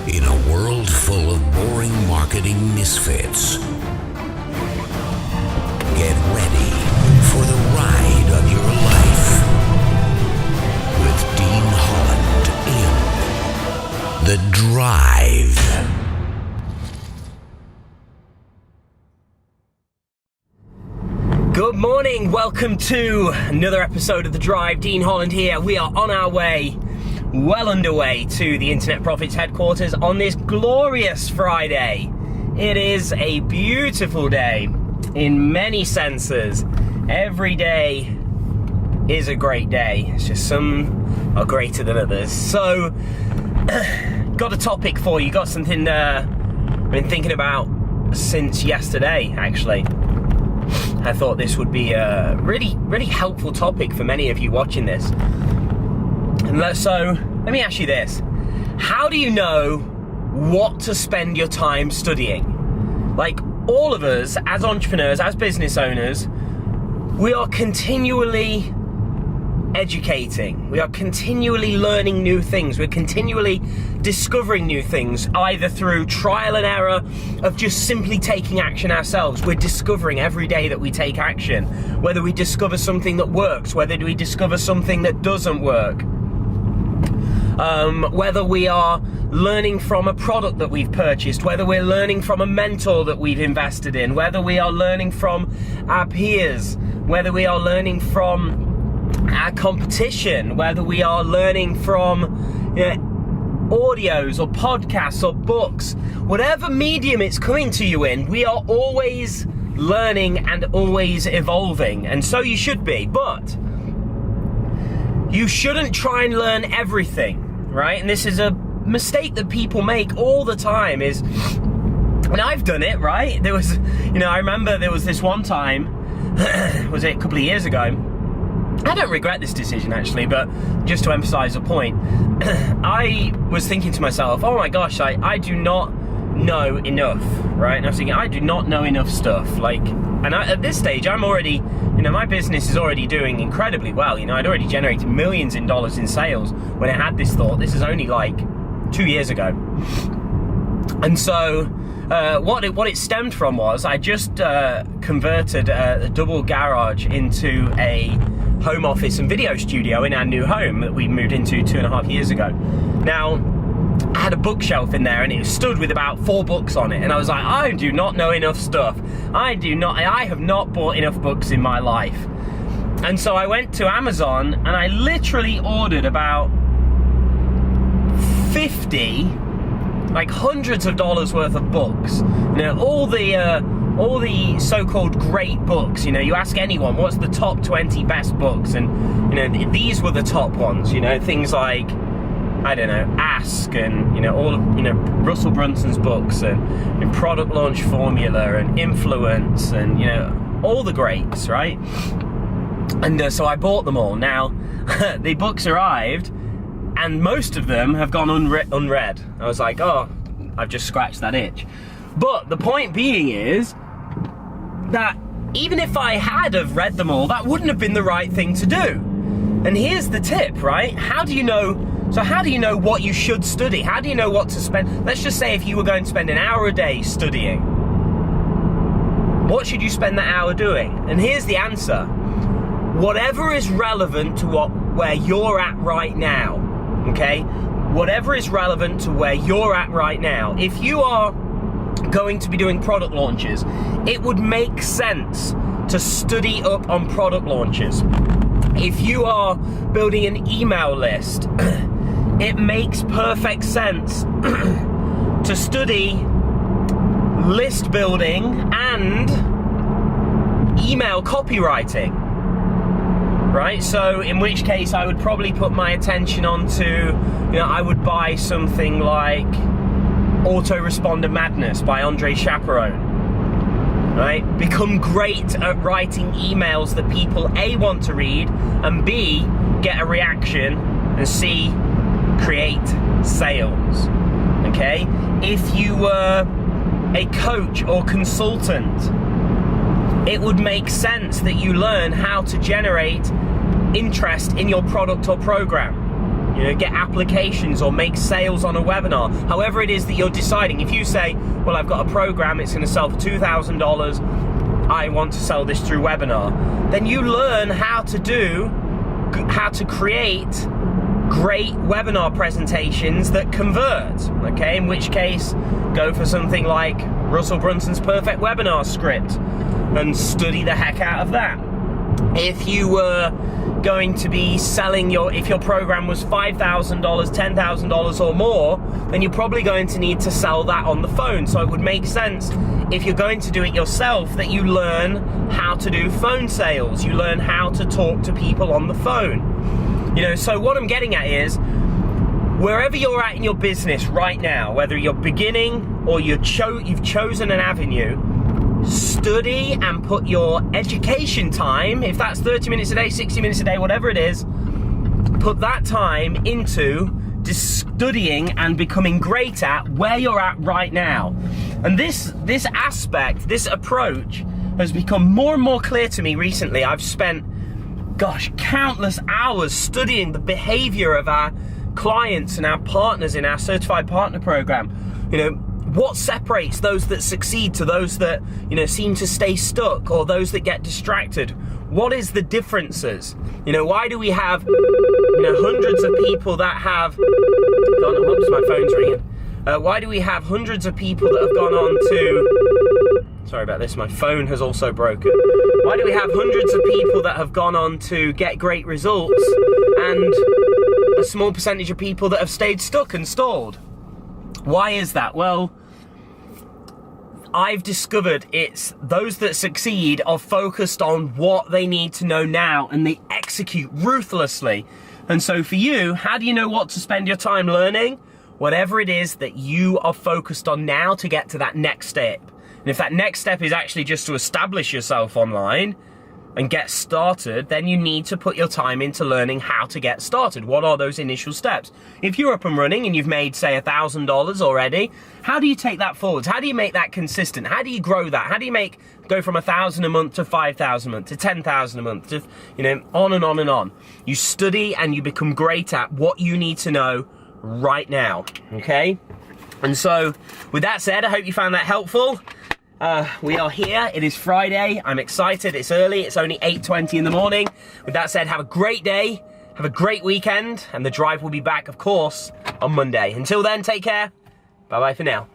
In a world full of boring marketing misfits, get ready for the ride of your life with Dean Holland in The Drive. Good morning, welcome to another episode of The Drive. Dean Holland here. We are on our way, well underway to the Internet Profits headquarters on this glorious Friday. It is a beautiful day in many senses. Every day is a great day. It's just some are greater than others. So, got a topic for you. Got something I've been thinking about since yesterday, actually. I thought this would be a really helpful topic for many of you watching this. And so, let me ask you this. How do you know what to spend your time studying? Like, all of us, as entrepreneurs, as business owners, we are continually educating. We are continually learning new things. We're continually discovering new things, either through trial and error of just simply taking action ourselves. We're discovering every day that we take action, whether we discover something that works, whether we discover something that doesn't work, whether we are learning from a product that we've purchased, whether we're learning from a mentor that we've invested in, whether we are learning from our peers, whether we are learning from our competition, whether we are learning from audios or podcasts or books, whatever medium it's coming to you in, we are always learning and always evolving, and so you should be. But you shouldn't try and learn everything, right? And this is a mistake that people make all the time, is, and I've done it, right? There was, I remember there was this one time, was it a couple of years ago? I don't regret this decision, actually, but just to emphasize a point, I was thinking to myself, oh my gosh, I do not know enough, right? And I was thinking, I do not know enough stuff, at this stage, I'm already, my business is already doing incredibly well. I'd already generated millions in dollars in sales when I had this thought. This is only like 2 years ago. And so, what it stemmed from was, I just converted a double garage into a home office and video studio in our new home that we moved into 2.5 years ago. Now, I had a bookshelf in there and it stood with about 4 books on it, and I was like, I do not know enough stuff. I have not bought enough books in my life. And so I went to Amazon and I literally ordered about 50, like hundreds of dollars worth of books. All the so-called great books. You ask anyone, what's the top 20 best books? And, these were the top ones, things like, I don't know, Ask, and, all of, Russell Brunson's books, and Product Launch Formula, and Influence, and, all the greats, right? And so I bought them all. Now, the books arrived, and most of them have gone unread. I was like, oh, I've just scratched that itch. But the point being is that even if I had have read them all, that wouldn't have been the right thing to do. And here's the tip, right? How do you know what you should study? How do you know what to spend? Let's just say if you were going to spend an hour a day studying, what should you spend that hour doing? And here's the answer. Whatever is relevant to where you're at right now, okay? Whatever is relevant to where you're at right now. If you are going to be doing product launches, it would make sense to study up on product launches. If you are building an email list, it makes perfect sense to study list building and email copywriting, right? So in which case I would probably put my attention onto, I would buy something like Autoresponder Madness by Andre Chaperone, right? Become great at writing emails that people A, want to read, and B, get a reaction, and C, create sales, okay? If you were a coach or consultant, it would make sense that you learn how to generate interest in your product or program. You know, get applications or make sales on a webinar. However it is that you're deciding. If you say, well, I've got a program, it's going to sell for $2,000, I want to sell this through webinar, then you learn how to create great webinar presentations that convert, okay? In which case, go for something like Russell Brunson's perfect webinar script and study the heck out of that. If you were going to be selling if your program was $5,000, $10,000 or more, then you're probably going to need to sell that on the phone. So it would make sense, if you're going to do it yourself, that you learn how to do phone sales. You learn how to talk to people on the phone. You know, so what I'm getting at is, wherever you're at in your business right now, whether you're beginning or you've chosen an avenue, study and put your education time, if that's 30 minutes a day, 60 minutes a day, whatever it is, put that time into studying and becoming great at where you're at right now. And this aspect, this approach has become more and more clear to me recently. I've spent, countless hours studying the behavior of our clients and our partners in our certified partner program. You know, what separates those that succeed to those that, you know, seem to stay stuck, or those that get distracted? What is the differences? You know, why do we have, you know, hundreds of people that have oops, my phone's ringing. Why do we have hundreds of people that have gone on to, sorry about this, my phone has also broken. Why do we have hundreds of people that have gone on to get great results and a small percentage of people that have stayed stuck and stalled? Why is that? Well, I've discovered it's those that succeed are focused on what they need to know now, and they execute ruthlessly. And so for you, how do you know what to spend your time learning? Whatever it is that you are focused on now to get to that next step. And if that next step is actually just to establish yourself online and get started, then you need to put your time into learning how to get started. What are those initial steps? If you're up and running and you've made, say, $1,000 already, how do you take that forwards? How do you make that consistent? How do you grow that? How do you go from $1,000 a month to $5,000 a month to $10,000 a month to, you know, on and on and on? You study and you become great at what you need to know right now, okay? And so, with that said, I hope you found that helpful. We are here, it is Friday, I'm excited, it's early, it's only 8:20 in the morning. With that said, have a great day, have a great weekend, and the drive will be back, of course, on Monday. Until then, take care, bye-bye for now.